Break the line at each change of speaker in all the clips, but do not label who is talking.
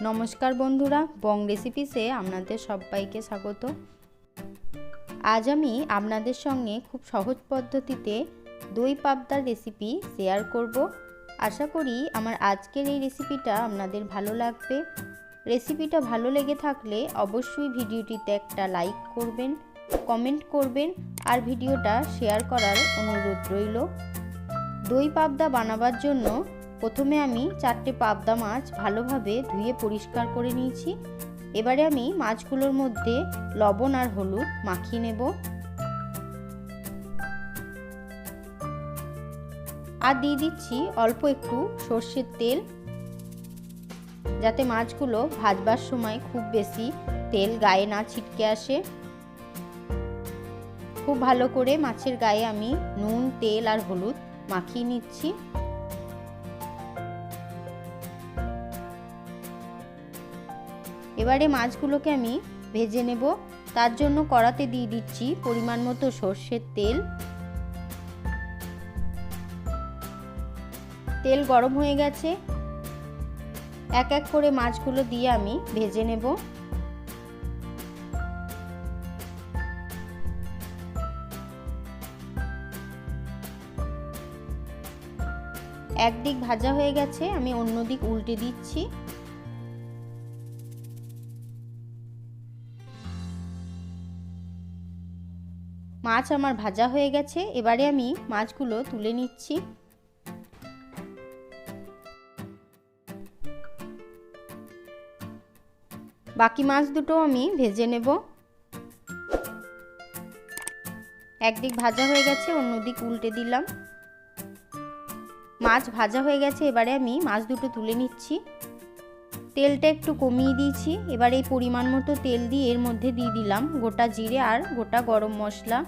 নমস্কার বন্ধুরা, বং রেসিপিসে আপনাদের সবাইকে স্বাগত। আজ আমি আপনাদের সঙ্গে খুব সহজ পদ্ধতিতে দই পাবদার রেসিপি শেয়ার করব। আশা করি আমার আজকের এই রেসিপিটা আপনাদের ভালো লাগবে। রেসিপিটা ভালো লেগে থাকলে অবশ্যই ভিডিওটিতে একটা লাইক করবেন, কমেন্ট করবেন আর ভিডিওটা শেয়ার করার অনুরোধ রইল। দই পাবদা বানাবার জন্য প্রথমে আমি 4টে পাবদা মাছ ভালোভাবে ধুয়ে পরিষ্কার করে নিয়েছি। এবারে আমি মাছগুলোর মধ্যে লবণ আর হলুদ মাখিয়ে নেব। আর দিয়ে দিচ্ছি অল্প একটু সর্ষের তেল, যাতে মাছগুলো ভাজবার সময় খুব বেশি তেল গায়ে না ছিটকে আসে। খুব ভালো করে মাছের গায়ে আমি নুন, তেল আর হলুদ মাখিয়ে নিচ্ছি। এবারে মাছগুলোকে আমি ভেজে নেব। তার জন্য কড়াতে দিয়ে দিচ্ছি পরিমাণ মতো সর্ষের তেল। তেল গরম হয়ে গেছে, এক এক করে মাছগুলো দিয়ে আমি ভেজে নেব। একদিক ভাজা হয়ে গেছে, আমি অন্য দিক উল্টে দিচ্ছি। মাছ আমার ভাজা হয়ে গেছে, এবারে আমি মাছগুলো তুলে নিচ্ছি। বাকি মাছ দুটো আমি ভেজে নেব। একদিক ভাজা হয়ে গেছে, অন্যদিক উল্টে দিলাম। মাছ ভাজা হয়ে গেছে, এবারে আমি মাছ দুটো তুলে নিচ্ছি। তেলটা একটু কমিয়ে দিয়েছি। এবার এই পরিমাণ মতো তেল দিয়ে এর মধ্যে দিয়ে দিলাম গোটা জিরে আর গোটা গরম মশলা।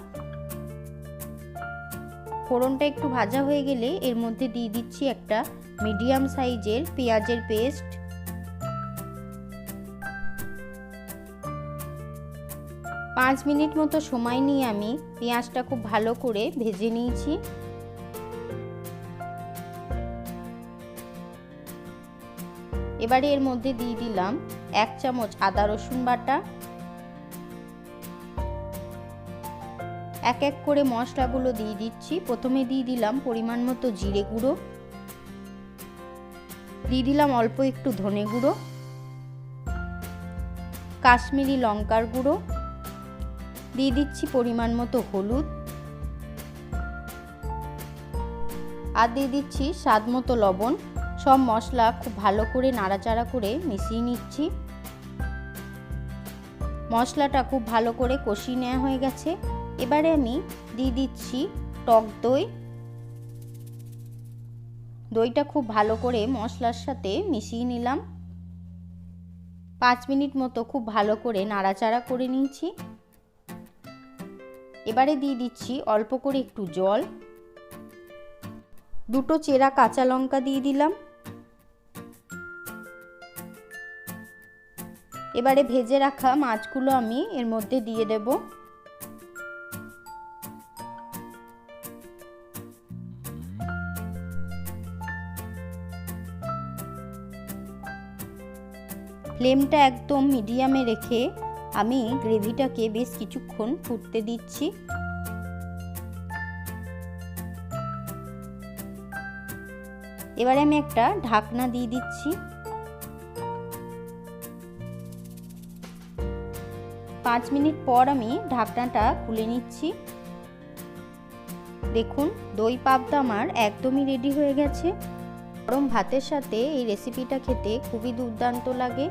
ফোড়নটা একটু ভাজা হয়ে গেলে এর মধ্যে দিয়ে দিচ্ছি একটা মিডিয়াম সাইজের পেঁয়াজের পেস্ট। পাঁচ মিনিট মতো সময় নিয়ে আমি পেঁয়াজটা খুব ভালো করে ভেজে নিয়েছি। এবারে এর মধ্যে দিয়ে দিলাম 1 চামচ আদা রসুন বাটা। এক এক করে মশলাগুলো দিয়ে দিচ্ছি। প্রথমে দিয়ে দিলাম পরিমাণ মতো জিরে গুঁড়ো, দিয়ে দিলাম অল্প একটু ধনে গুঁড়ো, কাশ্মীরি লঙ্কার গুঁড়ো, দিয়ে দিচ্ছি পরিমাণ মতো হলুদ আর দিয়ে দিচ্ছি স্বাদ মতো লবণ। সব মশলা খুব ভালো করে নাড়াচাড়া করে মিশিয়ে নিচ্ছি। মশলাটা খুব ভালো করে কষিয়ে নেওয়া হয়ে গেছে। এবারে আমি দিয়ে দিচ্ছি টক দই। দইটা খুব ভালো করে মশলার সাথে মিশিয়ে নিলাম। 5 মিনিট মতো খুব ভালো করে নাড়াচাড়া করে নিয়েছি। এবারে দিয়ে দিচ্ছি অল্প করে একটু জল, দুটো চেরা কাঁচা লঙ্কা দিয়ে দিলাম। এবারে ভেজে রাখা মাছগুলো আমি এর মধ্যে দিয়ে দেব। ফ্লেমটা একদম মিডিয়ামে রেখে আমি গ্রেভিটাকে বেশ কিছুক্ষণ ফুটতে দিচ্ছি। এবারে আমি একটা ঢাকনা দিয়ে দিচ্ছি। 5 মিনিট পর আমি ঢাকনাটা খুলে নিচ্ছি। দেখুন, দই পাবদা আমার একদমই রেডি হয়ে গেছে। গরম ভাতের সাথে এই রেসিপিটা খেতে খুবই দুর্দান্ত লাগে।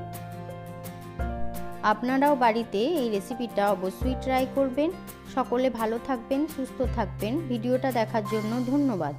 আপনারাও বাড়িতে এই রেসিপিটা অবশ্যই ট্রাই করবেন। সকলে ভালো থাকবেন, সুস্থ থাকবেন। ভিডিওটা দেখার জন্য ধন্যবাদ।